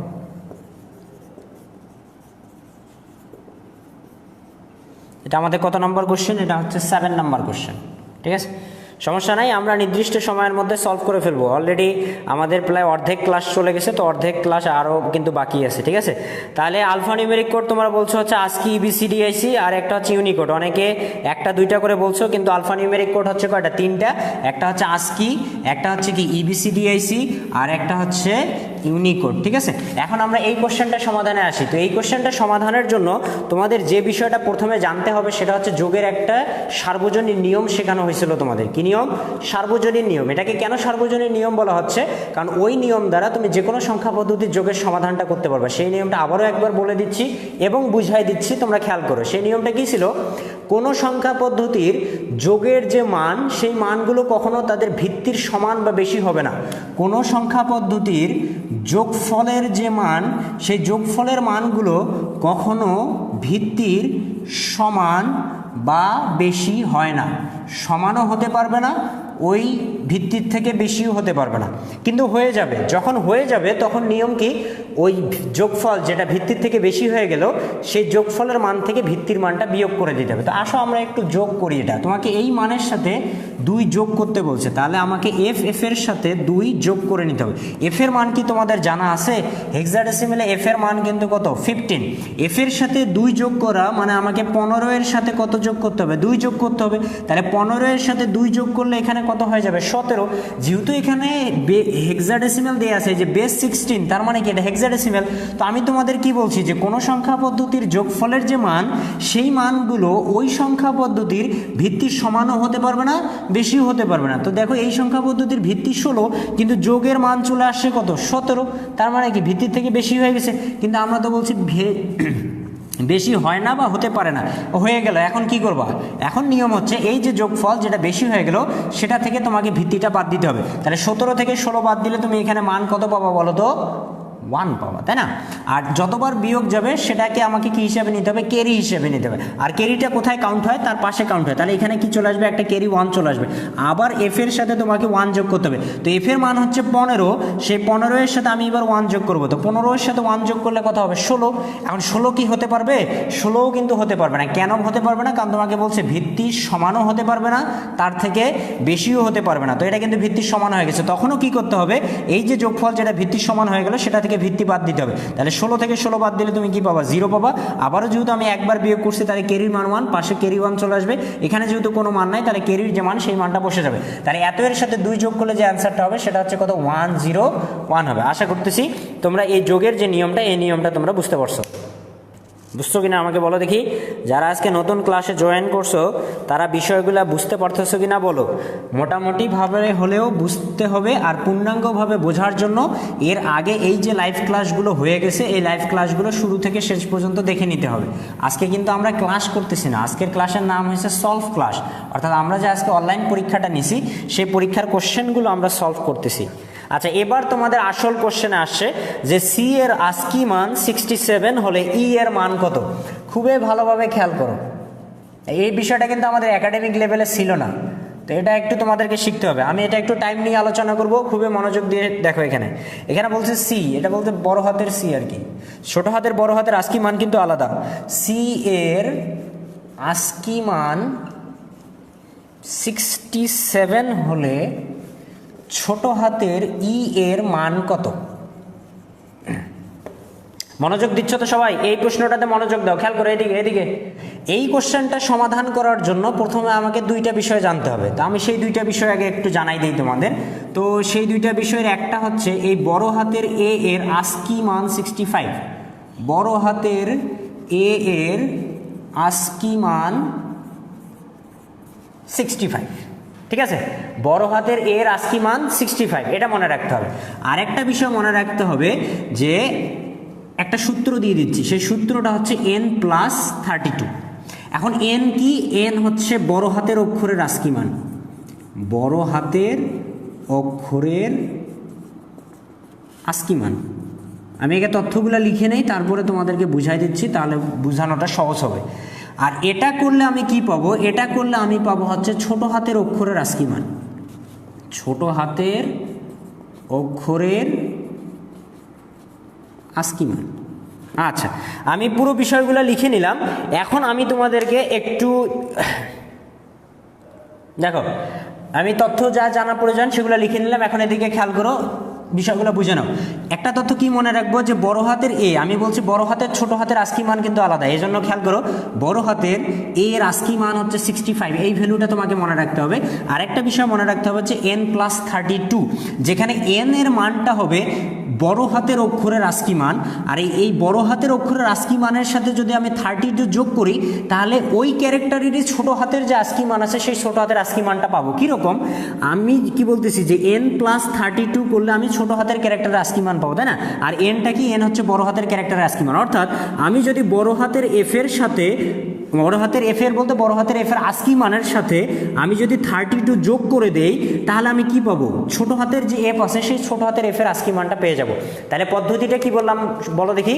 এটা আমাদের কত নম্বর কোশ্চেন? এটা হচ্ছে 7 নম্বর কোশ্চেন। ঠিক আছে, সমস্যা নাই, আমরা নির্দিষ্ট সময়ের মধ্যে সলভ করে ফেলবো। অলরেডি আমাদের প্রায় অর্ধেক ক্লাস চলে গেছে, তো অর্ধেক ক্লাস আরও কিন্তু বাকি আছে। ঠিক আছে, তাহলে আলফা নিউমেরিক কোড তোমরা বলছো হচ্ছে ASCII ABCDIC, আর একটা হচ্ছে ইউনিকোড। অনেকে 1-2টা করে বলছো, কিন্তু আলফা নিউমেরিক কোড হচ্ছে কয়টা? 3টা। একটা হচ্ছে ASCII, একটা হচ্ছে কি EBCDIC, আর একটা হচ্ছে ইউনিকোড। ঠিক আছে, এখন আমরা এই কোশ্চেনটা সমাধানে আসি। তো এই কোশ্চেনটা সমাধানের জন্য তোমাদের যে বিষয়টা প্রথমে জানতে হবে সেটা হচ্ছে যোগের একটা সার্বজনীন নিয়ম শেখানো হয়েছিল তোমাদের। কি নিয়ম? সার্বজনীন নিয়ম। এটাকে কেন সার্বজনীন নিয়ম বলা হচ্ছে? কারণ ওই নিয়ম দ্বারা তুমি যে কোনো সংখ্যা পদ্ধতির যোগের সমাধানটা করতে পারবে। সেই নিয়মটা আবারও একবার বলে দিচ্ছি এবং বুঝাই দিচ্ছি, তোমরা খেয়াল করো। সেই নিয়মটা কি ছিল? কোনো সংখ্যা পদ্ধতির যোগের যে মান, সেই মানগুলো কখনো তাদের ভিত্তির সমান বা বেশি হবে না। কোনো সংখ্যা পদ্ধতির যোগফলের যে মান, সেই যোগফলের মানগুলো কখনো ভিত্তির সমান বা বেশি হয় না। সমানও হতে পারবে না, ওই ভিত্তির থেকে বেশিও হতে পারবে না, কিন্তু হয়ে যাবে। যখন হয়ে যাবে তখন নিয়ম কি? ওই যোগফল যেটা ভিত্তির থেকে বেশি হয়ে গেল, সেই যোগফলের মান থেকে ভিত্তির মানটা বিয়োগ করে দিতে হবে। তো আসো আমরা একটু যোগ করি। এটা তোমাকে এই মানের সাথে 2 যোগ করতে বলছে, তাহলে আমাকে এফ এর সাথে 2 যোগ করে নিতে হবে। এফ এর মান কি তোমাদের জানা আছে? হেক্সাডেসিমেলে এফ এর মান কিন্তু কত? 15। এফ এর সাথে 2 যোগ করা মানে আমাকে 15 এর সাথে কত যোগ করতে হবে? 2 যোগ করতে হবে। তাহলে 15 এর সাথে 2 যোগ করলে এখানে কত হয়ে যাবে? 17। যেহেতু এখানে হেক্সাডেসিমেল দেয়া আছে যে বেস 16, তার মানে কি এটা হেক্সাডেসিমেল। তো আমি তোমাদের কি বলছি যে কোনো সংখ্যা পদ্ধতির যোগফলের যে মান, সেই মানগুলো ওই সংখ্যা পদ্ধতির ভিত্তির সমানও হতে পারবে না, বেশিও হতে পারবে না। তো দেখো এই সংখ্যা পদ্ধতির ভিত্তি 16, কিন্তু যোগের মান চলে আসছে কত? 17। তার মানে কি ভিত্তির থেকে বেশি হয়ে গেছে। কিন্তু আমরা তো বলছি বেশি হয় না বা হতে পারে না, হয়ে গেল। এখন কি করবা, এখন নিয়ম হচ্ছে এই যে যোগফল যেটা বেশি হয়ে গেল সেটা থেকে তোমাকে ভিত্তিটা বাদ দিতে হবে। তাহলে 17 থেকে 16 বাদ দিলে তুমি এখানে মান কত পাবা বলো তো, 1 পাবা, তাই না? আর যতবার বিয়োগ যাবে সেটাকে আমাকে কি হিসাবে নিতে হবে, ক্যারি হিসেবে নিতে হবে। আর ক্যারিটা কোথায় কাউন্ট হয়, তার পাশে কাউন্ট হয়। তাহলে এখানে কি চলে আসবে, একটা ক্যারি 1 চলে আসবে। আবার এফ এর সাথে তোমাকে 1 যোগ করতে হবে। তো এফ এর মান হচ্ছে 15, সেই 15 এর সাথে আমি এবার 1 যোগ করবো। তো 15 এর সাথে 1 যোগ করলে কত হবে, 16। এখন 16 কি হতে পারবে, 16ও কিন্তু হতে পারবে না। কেন হতে পারবে না, কারণ তোমাকে বলছে ভিত্তির সমানও হতে পারবে না, তার থেকে বেশিও হতে পারবে না। তো এটা কিন্তু ভিত্তির সমান হয়ে গেছে। তখনও কি করতে হবে, এই যে যোগফল যেটা ভিত্তির সমান হয়ে গেল সেটা থেকে ভিত্তি বাদ দিতে হবে। তাহলে 16 থেকে 16 বাদ দিলে তুমি কি পাবা, 0 পাবা। আবারও যেহেতু আমি একবার বিয়োগ করছি তাহলে ক্যারির মান 1, পাশে ক্যারি 1 চলে আসবে। এখানে যেহেতু কোনো মান নাই তাহলে ক্যারির যে মান সেই মানটা বসে যাবে। তাহলে এত এর সাথে 2 যোগ করলে যে অ্যান্সারটা হবে সেটা হচ্ছে কত, 101 হবে। আশা করতেছি তোমরা এই যোগের যে নিয়মটা, এই নিয়মটা তোমরা বুঝতে পারছো। বুঝছো কিনা আমাকে বলো দেখি। যারা আজকে নতুন ক্লাসে জয়েন করছো তারা বিষয়গুলো বুঝতে পারতেছো কিনা বলো। মোটামুটিভাবে হলেও বুঝতে হবে। আর পূর্ণাঙ্গভাবে বোঝার জন্য এর আগে এই যে লাইভ ক্লাসগুলো হয়ে গেছে, এই লাইভ ক্লাসগুলো শুরু থেকে শেষ পর্যন্ত দেখে নিতে হবে। আজকে কিন্তু আমরা ক্লাস করতেছি না, আজকের ক্লাসের নাম হয়েছে সলভ ক্লাস। অর্থাৎ আমরা যে আজকে অনলাইন পরীক্ষাটা নিছি সেই পরীক্ষার কোশ্চেনগুলো আমরা সলভ করতেছি। আচ্ছা, এবার তোমাদের আসল কোশ্চেনে আসছে যে সি এর আস্কি মান 67 হলে ই এর মান কত। খুবই ভালোভাবে খেয়াল করো, এই বিষয়টা কিন্তু আমাদের একাডেমিক লেভেলে ছিল না, তো এটা একটু তোমাদেরকে শিখতে হবে। আমি এটা একটু টাইম নিয়ে আলোচনা করব, খুবই মনোযোগ দিয়ে দেখো। এখানে এখানে বলছে সি, এটা বলতে বড় হাতের সি আর কি। ছোট হাতের বড় হাতের আস্কি মান কিন্তু আলাদা। সি এর আস্কি মান 67 হলে ছোট হাতের ই এর মান কত। মনোযোগ দিচ্ছ তো সবাই, এই প্রশ্নটাতে মনোযোগ দাও, খেয়াল করো এদিকে এদিকে। এই কোশ্চেনটা সমাধান করার জন্য প্রথমে আমাকে দুইটা বিষয় জানতে হবে। তো আমি সেই দুইটা বিষয় আগে একটু জানাই দিই তোমাদের। তো সেই দুইটা বিষয়ের একটা হচ্ছে এই বড় হাতের এ এর আস্কি মান 65। বড় হাতের এ এর আস্কি মান 65, ঠিক আছে? বড় হাতের এর আস্কি মান 65, এটা মনে রাখতে হবে। আরেকটা বিষয় মনে রাখতে হবে যে একটা সূত্র দিয়ে দিচ্ছি, সেই সূত্রটা হচ্ছে n+32। এখন n কি, n হচ্ছে বড় হাতের অক্ষরের আস্কি মান। বড় হাতের অক্ষরের আস্কি মান। আমি একে তথ্যগুলো লিখে নেই, তারপরে তোমাদেরকে বুঝাই দিচ্ছি, তাহলে বোঝানোটা সহজ হবে। আর এটা করলে আমি কি পাবো, এটা করলে আমি পাবো হচ্ছে ছোট হাতের অক্ষরের আস্কি মান। ছোট হাতের অক্ষরের আস্কি মান। আচ্ছা, আমি পুরো বিষয়গুলো লিখে নিলাম। এখন আমি তোমাদেরকে একটু দেখো, আমি তথ্য যা জানা প্রয়োজন সেগুলো লিখে নিলাম। এখন এদিকে খেয়াল করো, বিষয়গুলো বুঝে নাও। একটা তথ্য কি মনে রাখবো, যে বড় হাতের এ, আমি বলছি বড় হাতের ছোট হাতের আস্কি মান কিন্তু আলাদা। এই জন্য খেয়াল করো, বড় হাতের এ এর আস্কি মান হচ্ছে 65, এই ভ্যালুটা তোমাকে মনে রাখতে হবে। আরেকটা বিষয় মনে রাখতে হবে হচ্ছে n+32, যেখানে n এর মানটা হবে বড় হাতের অক্ষরের আস্কি মান। আর এই বড় হাতের অক্ষরের আস্কি মানের সাথে যদি আমি 32 যোগ করি তাহলে ওই ক্যারেক্টারেরই ছোট হাতের যে আস্কি মান আছে সেই ছোট হাতের আস্কি মানটা পাবো। কীরকম, আমি কি বলতেছি যে n+32 করলে আমি ছোট হাতের ক্যারেক্টারের আস্কি মান পাবো, তাই না? আর এনটা কি, এন হচ্ছে বড় হাতের ক্যারেক্টারের আস্কি মান। অর্থাৎ আমি যদি বড় হাতের এফ এর সাথে, বড় হাতের এফ এর বলতে বড় হাতের এফ এর আস্কি মানের সাথে আমি যদি 32 যোগ করে দেই তাহলে আমি কি পাবো, ছোট হাতের যে এফ আছে সেই ছোট হাতের এফ এর আস্কি মানটা পেয়ে যাব। তাহলে পদ্ধতিটা কি বললাম বলো দেখি।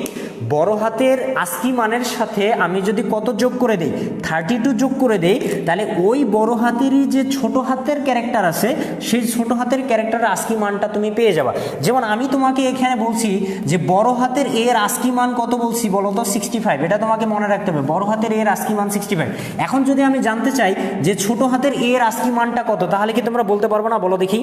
বড় হাতের আস্কি মানের সাথে আমি যদি কত যোগ করে দেই, 32 যোগ করে দেই, তাহলে ওই বড় হাতেরই যে ছোট হাতের ক্যারেক্টার আছে সেই ছোট হাতের ক্যারেক্টারের আস্কি মানটা তুমি পেয়ে যাবা। যেমন আমি তোমাকে এখানে বলছি যে বড় হাতের এর আস্কি মান কত বলছি বলো তো, 65। এটা তোমাকে মনে রাখতে হবে, বড় হাতের এর আস্কি মান 65। এখন যদি আমি জানতে চাই যে ছোট হাতের এর আস্কি মানটা কত, তাহলে কি তোমরা বলতে পারবো না বলো দেখি?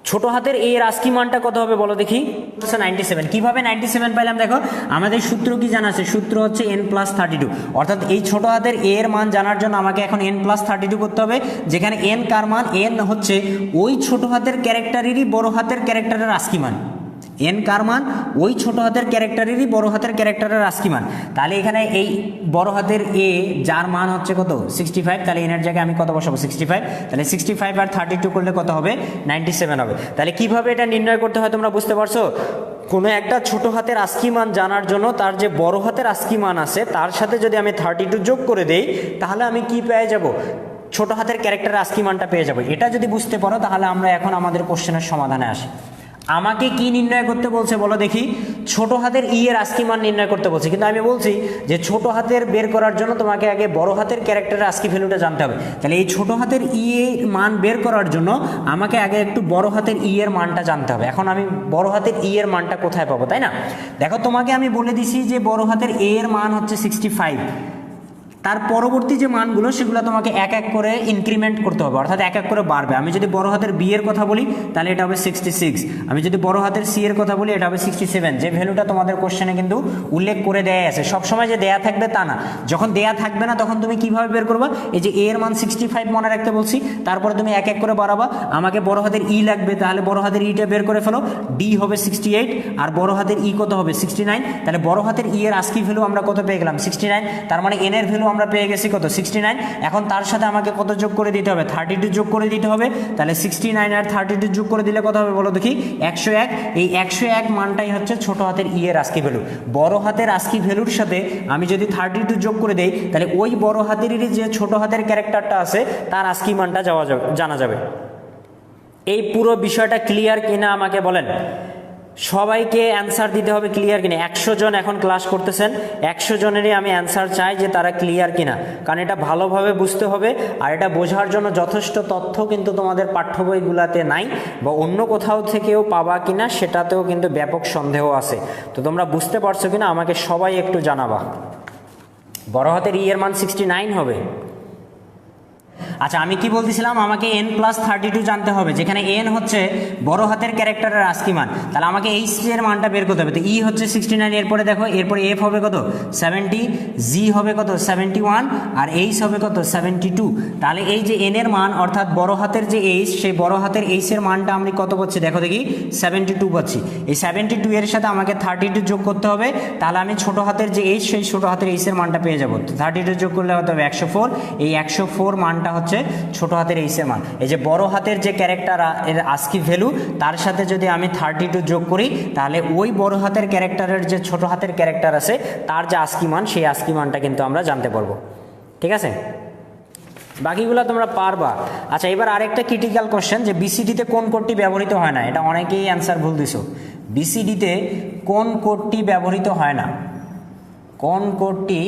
ছোট হাতের এর আস্কি মানটা কত হবে বলো দেখি? 97। কিভাবে 97 পাইলাম দেখো, আমাদের সূত্র কি জানা আছে, সূত্র হচ্ছে n+32। অর্থাৎ এই ছোট হাতের এর মান জানার জন্য আমাকে এখন n+32 করতে হবে, যেখানে n কার মান, n হচ্ছে ওই ছোট হাতের ক্যারেক্টারেরই বড় হাতের ক্যারেক্টারের আস্কি মান। এন কার মান? ওই ছোট হাতের ক্যারেক্টারেরই বড় হাতের ক্যারেক্টারের আস্কি মান। তাহলে এখানে এই বড় হাতের এ যার মান হচ্ছে কত 65, তাহলে এনের জায়গায় আমি কত বসাবো 65, তাহলে 65 আর 32 করলে কত হবে 97 হবে। তাহলে কিভাবে এটা নির্ণয় করতে হয় তোমরা বুঝতে পারছো? কোনো একটা ছোট হাতের আস্কি মান জানার জন্য তার যে বড় হাতের আস্কি মান আছে তার সাথে যদি আমি 32 যোগ করে দেই তাহলে আমি কি পেয়ে যাব? ছোট হাতের ক্যারেক্টারের আস্কি মানটা পেয়ে যাবো। এটা যদি বুঝতে পারো তাহলে আমরা এখন আমাদের কোশ্চেনের সমাধানে আসি। আমাকে কি নির্ণয় করতে বলছে বলো দেখি? ছোট হাতের ই এর আস্কি মান নির্ণয় করতে বলছে, কিন্তু আমি বলছি যে ছোট হাতের বের করার জন্য তোমাকে আগে বড় হাতের ক্যারেক্টারের আস্কি ভ্যালুটা জানতে হবে। তাহলে এই ছোট হাতের ই এর মান বের করার জন্য আমাকে আগে একটু বড় হাতের ই এর মানটা জানতে হবে। এখন আমি বড় হাতের ই এর মানটা কোথায় পাবো, তাই না? দেখো তোমাকে আমি বলে দিছি যে বড় হাতের এ এর মান হচ্ছে 65, তার পরবর্তী যে মানগুলো সেগুলো তোমাকে এক এক করে ইনক্রিমেন্ট করতে হবে, অর্থাৎ এক এক করে বাড়বে। আমি যদি বড় হাতের বি এর কথা বলি তাহলে এটা হবে 66, আমি যদি বড় হাতের সি এর কথা বলি এটা হবে 67, যে ভ্যালুটা তোমাদের কোশ্চেনে কিন্তু উল্লেখ করে দেয়া আছে। সবসময় যে দেয়া থাকবে তা না, যখন দেয়া থাকবে না তখন তুমি কিভাবে বের করবা? এই যে এ এর মান 65 মনে রাখতে বলছি, তারপরে তুমি এক এক করে বাড়াবা। আমাকে বড় হাতের ই লাগবে, তাহলে বড় হাতের ইটা বের করে ফেলো, ডি হবে 68 আর বড় হাতের ই কত হবে 69, তাহলে বড় হাতের ই এর আস্কি ভ্যালু আমরা কত পেয়ে গেলাম 69, তার মানে এন এর ভ্যালু আমরা পেয়ে গেছি কত 69। এখন তার সাথে আমাকে কত যোগ করে দিতে হবে? 32 যোগ করে দিতে হবে। তাহলে 69 আর 32 যোগ করে দিলে কত হবে বলো দেখি? 101। এই 101 মানটাই হচ্ছে ছোট হাতের ই এর আস্কি ভ্যালু। বড় হাতের আস্কি ভ্যালুর সাথে আমি যদি 32 যোগ করে দেই তাহলে ওই বড় হাতেরই যে ছোট হাতের ক্যারেক্টারটা আছে তার আস্কি মানটা জানা যাবে। এই পুরো বিষয়টা ক্লিয়ার কিনা আমাকে বলেন? সবাইকে অ্যান্সার দিতে হবে ক্লিয়ার কিনা। 100 জন এখন ক্লাস করতেছেন, 100 জনেরই আমি অ্যান্সার চাই যে তারা ক্লিয়ার কিনা, কারণ এটা ভালোভাবে বুঝতে হবে। আর এটা বোঝার জন্য যথেষ্ট তথ্য কিন্তু তোমাদের পাঠ্য বইগুলোতে নাই, বা অন্য কোথাও থেকেও পাবা কিনা সেটাতেও কিন্তু ব্যাপক সন্দেহ আছে। তো তোমরা বুঝতে পারছো কিনা আমাকে সবাই একটু জানাবা। বড় হাতের ই এর মান 69 হবে। আচ্ছা, আমি কি বলতেছিলাম? আমাকে n প্লাস 32 জানতে হবে, যেখানে n হচ্ছে বড় হাতের ক্যারেক্টারের আস্কি মান। তাহলে আমাকে এইচ এর মানটা বের করতে হবে। তো ই হচ্ছে 69, এরপরে দেখো এরপরে এফ হবে কত 70, জি হবে কত 71 আর এইচ হবে কত 72। তাহলে এই যে n এর মান অর্থাৎ বড় হাতের যে এইচ, সেই বড় হাতের এইচ এর মানটা আমি কত পাচ্ছি দেখো দেখি 72 পাচ্ছি। এই 72 এর সাথে আমাকে 32 যোগ করতে হবে, তাহলে আমি ছোট হাতের যে এইচ সেই ছোট হাতের এইচ এর মানটা পেয়ে যাবো। তো 32 যোগ করলে হতে হবে 104। এই 104 মানটা হচ্ছে ছোট হাতের এইচ এর মান। এই যে বড় হাতের যে ক্যারেক্টার এর আস্কি ভ্যালু তার সাথে যদি আমি 32 যোগ করি তাহলে ওই বড় হাতের ক্যারেক্টারের যে ছোট হাতের ক্যারেক্টার আছে তার যে আস্কি মান সেই আস্কি মানটা কিন্তু আমরা জানতে পারবো। ঠিক আছে, বাকিগুলো তোমরা পারবা। আচ্ছা, এবার আরেকটা ক্রিটিক্যাল কোশ্চেন, যে বিসিডিতে কোন কোডটি ব্যবহৃত হয় না? এটা অনেকেই অ্যান্সার ভুল দিছো। বিসিডিতে কোন কোডটি ব্যবহৃত হয় না? কোন কোডটি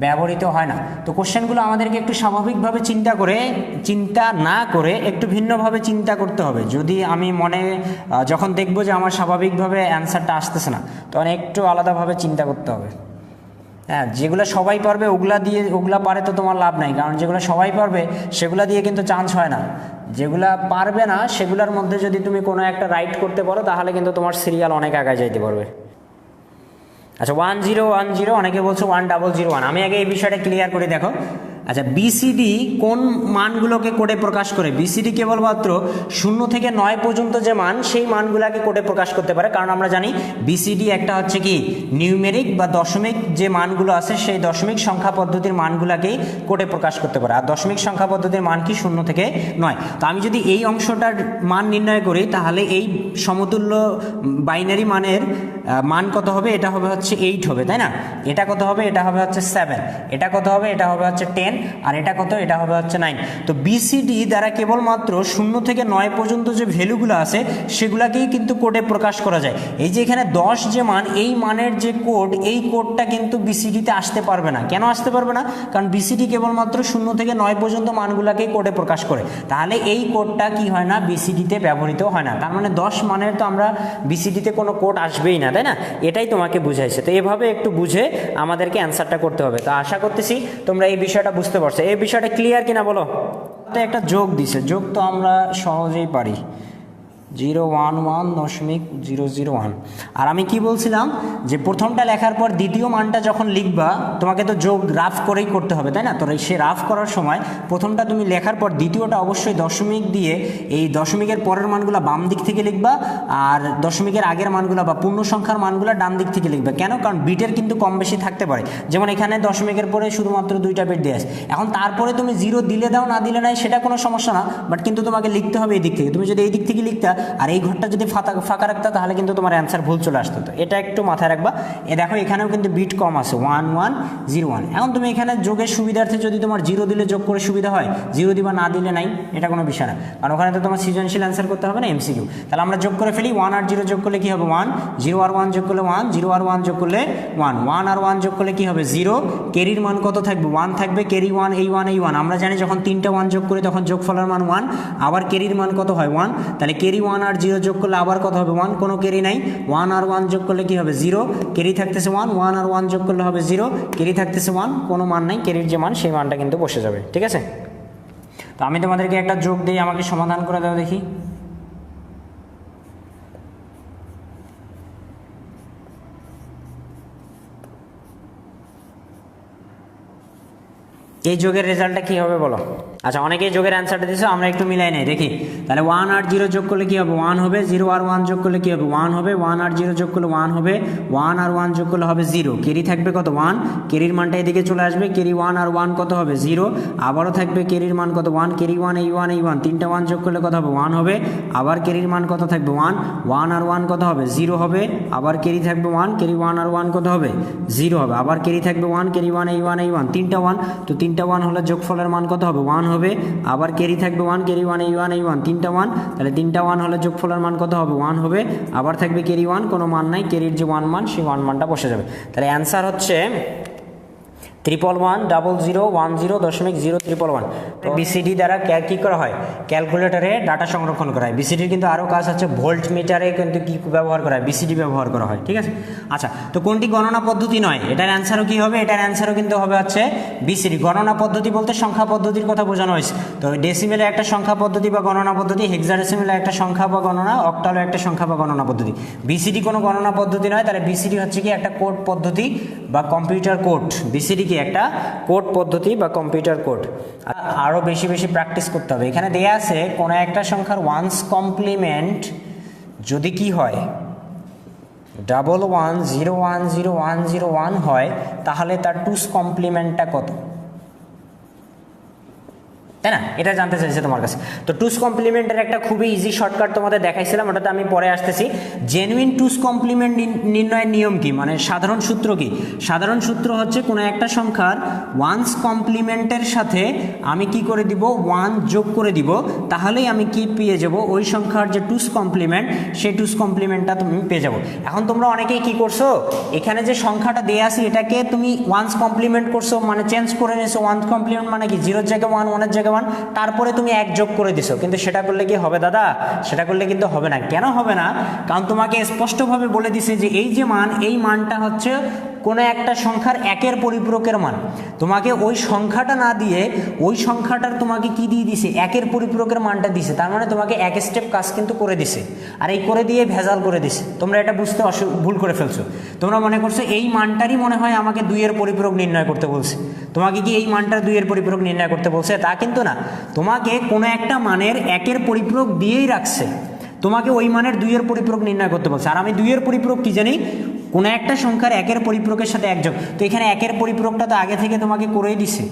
ব্যবহৃত হয় না? তো কোশ্চেনগুলো আমাদেরকে একটু স্বাভাবিকভাবে চিন্তা না করে একটু ভিন্নভাবে চিন্তা করতে হবে। যদি আমি যখন দেখবো যে আমার স্বাভাবিকভাবে অ্যান্সারটা আসতেছে না, তখন একটু আলাদাভাবে চিন্তা করতে হবে। হ্যাঁ, যেগুলো সবাই পারবে ওগুলা পারে তো তোমার লাভ নাই, কারণ যেগুলো সবাই পারবে সেগুলা দিয়ে কিন্তু চান্স হয় না। যেগুলা পারবে না সেগুলোর মধ্যে যদি তুমি কোনো একটা রাইট করতে পারো তাহলে কিন্তু তোমার সিরিয়াল অনেক আগে যাইতে পারবে। আচ্ছা, 1010, অনেকে বলছো 1001। আমি আগে এই বিষয়টা ক্লিয়ার করে দেখো। আচ্ছা, বিসিডি কোন মানগুলোকে কোডে প্রকাশ করে? বিসিডি কেবলমাত্র 0 থেকে 9 পর্যন্ত যে মান সেই মানগুলোকে কোডে প্রকাশ করতে পারে, কারণ আমরা জানি বিসিডি একটা হচ্ছে কি নিউমেরিক বা দশমিক যে মানগুলো আছে সেই দশমিক সংখ্যা পদ্ধতির মানগুলোকেই কোডে প্রকাশ করতে পারে। আর দশমিক সংখ্যা পদ্ধতির মান কি 0 থেকে 9। তো আমি যদি এই অংশটার মান নির্ণয় করি তাহলে এই সমতুল্য বাইনারি মানের মান কত হবে? এটা হবে হচ্ছে 8 হবে, তাই না? এটা কত হবে? এটা হবে হচ্ছে 7। এটা কত হবে? এটা হবে হচ্ছে 10। আর এটা কত? এটা হবে হচ্ছে 9। তো বিসিডি দ্বারা কেবলমাত্র 0 থেকে 9 পর্যন্ত যে ভ্যালুগুলো আছে সেগুলাকেই কিন্তু কোডে প্রকাশ করা যায়। এই যে এখানে 10 যে মান, এই মানের যে কোড, এই কোডটা কিন্তু বিসিডিতে আসতে পারবে না। কেন আসতে পারবে না? কারণ বিসিডি কেবলমাত্র 0 থেকে 9 পর্যন্ত মানগুলাকেই কোডে প্রকাশ করে। তাহলে এই কোডটা কি হয় না? বিসিডিতে ব্যবহৃত হয় না। তার মানে 10 মানের তো আমরা বিসিডিতে কোনো কোড আসবেই না, তাই না? এটাই তোমাকে বুঝাইছে। তো এভাবে একটু বুঝে আমাদেরকে অ্যান্সারটা করতে হবে। তো আশা করতেছি তোমরা এই বিষয়টা বুঝতে পারছো। এই বিষয়টা ক্লিয়ার কিনা বলো? একটা যোগ দিছে, যোগ তো আমরা সহজেই পারি। 0.011.001। আর আমি কি বলছিলাম যে প্রথমটা লেখার পর দ্বিতীয় মানটা যখন লিখবা তোমাকে তো যোগ রাফ করেই করতে হবে, তাই না? তো সে রাফ করার সময় প্রথমটা তুমি লেখার পর দ্বিতীয়টা অবশ্যই দশমিক দিয়ে এই দশমিকের পরের মানগুলো বাম দিক থেকে লিখবা, আর দশমিকের আগের মানগুলো বা পূর্ণ সংখ্যার মানগুলো ডান দিক থেকে লিখবা। কেন? কারণ বিটের কিন্তু কম বেশি থাকতে পারে। যেমন এখানে দশমিকের পরে শুধুমাত্র 2টা বিট দিয়ে আছে, এখন তারপরে তুমি 0 দিলে দাও না দিলে নাই সেটা কোনো সমস্যা না, বাট কিন্তু তোমাকে লিখতে হবে এই দিক থেকে। তুমি যদি এই দিক থেকে লিখতা আর এই ঘরটা যদি ফাঁকা রাখতা তাহলে কিন্তু তোমার অ্যান্সার ভুল চলে আসতো। তো এটা একটু মাথায় রাখবা। দেখো এখানেও কিন্তু বিট কম আছে 1101। এখন তুমি এখানে যোগের সুবিধার্থে যদি তোমার 0 দিলে যোগ করে সুবিধা হয়, 0 দিবা না দিলে নাই, এটা কোনো বিষয় না, কারণ ওখানে তো তোমার সৃজনশীল অ্যান্সার করতে হবে না, এমসিকিউ। তাহলে আমরা যোগ করে ফেলি। 1 আর 0 যোগ করলে কি হবে 1, 0 আর 1 যোগ করলে 1, 0 আর 1 যোগ করলে 1, 1 আর 1 যোগ করলে কি হবে 0, ক্যারির মান কত থাকবে 1 থাকবে, ক্যারি 1 এই 1 আমরা জানি যখন 3টা 1 যোগ করি তখন যোগফলের মান 1, আবার ক্যারির মান কত হয় 1, তাহলে ক্যারি 1 আর 0 যোগ করলে আবার কত হবে 1, কোনো ক্যারি নাই, 1 আর 1 যোগ করলে কি হবে 0, ক্যারি থাকতেছে 1, 1 আর 1 যোগ করলে হবে 0, ক্যারি থাকতেছে 1, কোনো মান নাই, ক্যারির যে মান সেই মানটা কিন্তু বসে যাবে। ঠিক আছে, তো আমি তোমাদেরকে একটা যোগ দিই, আমাকে সমাধান করে দাও দেখি। এই যোগের রেজাল্টটা কী হবে বলো? আচ্ছা, অনেকেই যোগের অ্যান্সারটা দিয়েছো, আমরা একটু মিলাই নেই দেখি। তাহলে 1 আর 0 যোগ করলে কী হবে 1 হবে, 0 আর 1 যোগ করলে কী হবে 1 হবে, 1 আর 0 যোগ করলে 1 হবে, 1 আর 1 যোগ করলে হবে 0, ক্যারি থাকবে কত 1, ক্যারির মানটা এদিকে চলে আসবে, ক্যারি 1 আর 1 কত হবে 0, আবারও থাকবে ক্যারির মান কত 1, ক্যারি 1 এই 1 3টা 1 যোগ করলে কত হবে 1 হবে, আবার ক্যারির মান কত থাকবে 1, 1 আর 1 কত হবে 0 হবে, আবার ক্যারি থাকবে 1, ক্যারি 1 আর 1 কত হবে 0 হবে, আবার ক্যারি থাকবে 1, ক্যারি 1 এই 1 3টা 1, তো 3টা 1 হলে যোগফলের মান কত হবে 1 হবে, আবার ক্যারি থাকবে 1, ক্যারি 1 এই 1 3টা 1, তাহলে 3টা 1 হলে যোগফলের মান কত হবে 1 হবে, আবার থাকবে ক্যারি 1, কোনো মান নাই, ক্যারির যে 1 মান সেই 1 মানটা বসে যাবে। তাহলে অ্যান্সার হচ্ছে 1110010.011। বিসিডি দ্বারা কী করা হয়, ক্যালকুলেটারে ডাটা সংরক্ষণ করা হয়। বিসিডির কিন্তু আরও কাজ আছে, ভোল্ট মিটারে কিন্তু কী ব্যবহার করা হয়, বিসিডি ব্যবহার করা হয়। ঠিক আছে, আচ্ছা, তো কোনটি গণনা পদ্ধতি নয়, এটার অ্যান্সারও কী হবে, এটার অ্যান্সারও কিন্তু হবে হচ্ছে বিসিডি। গণনা পদ্ধতি বলতে সংখ্যা পদ্ধতির কথা বোঝানো হয়েছে। তো ডেসিমেলে একটা সংখ্যা পদ্ধতি বা গণনা পদ্ধতি, হেক্সাডেসিমেলে একটা সংখ্যা বা গণনা, অক্টালে একটা সংখ্যা বা গণনা পদ্ধতি। বিসিডি কোনো গণনা পদ্ধতি নয়, তাহলে বিসিডি হচ্ছে কি একটা কোড পদ্ধতি বা কম্পিউটার কোড। বিসিডি একটা কোড পদ্ধতি বা কম্পিউটার কোড। আরও বেশি বেশি প্র্যাকটিস করতে হবে। এখানে দেয়া আছে কোনো একটা সংখ্যার ওয়ান্স কমপ্লিমেন্ট যদি কি হয় 111010101 হয়, তাহলে তার টুস কমপ্লিমেন্টটা কত, তাই না? এটা জানতে চাইছে তোমার কাছে। তো টুস কমপ্লিমেন্টের একটা খুবই ইজি শর্টকাট তোমাদের দেখাইছিলাম, ওটাতে আমি পরে আসতেছি। জেনুইন টুস কমপ্লিমেন্ট নির্ণয়ের নিয়ম কি, মানে সাধারণ সূত্র কি? সাধারণ সূত্র হচ্ছে কোনো একটা সংখ্যার ওয়ান্স কমপ্লিমেন্টের সাথে আমি কি করে দিব 1 যোগ করে দিব, তাহলেই আমি কি পেয়ে যাব, ওই সংখ্যার যে টুস কমপ্লিমেন্ট সেই টুস কমপ্লিমেন্টটা তুমি পেয়ে যাবো। এখন তোমরা অনেকেই কি করছো, এখানে যে সংখ্যাটা দেয়া আছে এটাকে তুমি ওয়ান্স কমপ্লিমেন্ট করছো, মানে চেঞ্জ করে নিয়েছো। ওয়ান্স কমপ্লিমেন্ট মানে কি 0-র জায়গায় 1, 1-এর জায়গায় 1, তারপরে তুমি 1 যোগ করে দিছো। কিন্তু সেটা করলে কি হবে দাদা? সেটা করলে কিন্তু হবে না। কেন হবে না? কারণ তোমাকে স্পষ্টভাবে বলে দিছে যে এই যে মান, এই মানটা হচ্ছে কোনো একটা সংখ্যার 1-এর পরিপূরকের মান। তোমাকে ওই সংখ্যাটা না দিয়ে ওই সংখ্যাটার তোমাকে কি দিয়ে দিছে, 1-এর পরিপূরকের মানটা দিছে। তার মানে তোমাকে এক স্টেপ কাজ কিন্তু করে দিছে, আর এই করে দিয়ে ভেজাল করে দিছে। তোমরা এটা বুঝতে ভুল করে ফেলছো। তোমরা মনে করছো এই মানটারই মনে হয় আমাকে 2-এর পরিপূরক নির্ণয় করতে বলছে। তোমাকে কি এই মানটার 2-এর পরিপূরক নির্ণয় করতে বলছে? তা কিন্তু না। তোমাকে কোনো একটা মানের 1-এর পরিপূরক দিয়েই রাখছে, তোমাকে ওই মানের 2-এর পরিপূরক নির্ণয় করতে বলছে। আর আমি 2-এর পরিপূরক কি জানি, কোনো একটা সংখ্যার 1-এর পরিপূরকের সাথে 1 যোগ। তো এখানে 1-এর পরিপূরকটা তো আগে থেকে তোমাকে করেই দিছে,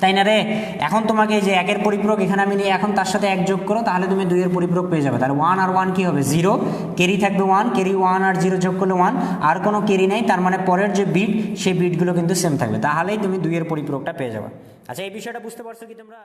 তাই না রে? এখন তোমাকে যে 1-এর পরিপূরক এখানে আমি নিয়ে এখন তার সাথে 1 যোগ করো, তাহলে তুমি 2-এর পরিপূরক পেয়ে যাবে। তাহলে 1 আর 1 কি হবে 0, ক্যারি থাকবে 1, ক্যারি 1 আর 0 যোগ করলে 1, আর কোনো ক্যারি নাই, তার মানে পরের যে বিট সেই বিটগুলো কিন্তু সেম থাকবে, তাহলেই তুমি 2-এর পরিপূরকটা পেয়ে যাবে। আচ্ছা, এই বিষয়টা বুঝতে পারছো কি তোমরা?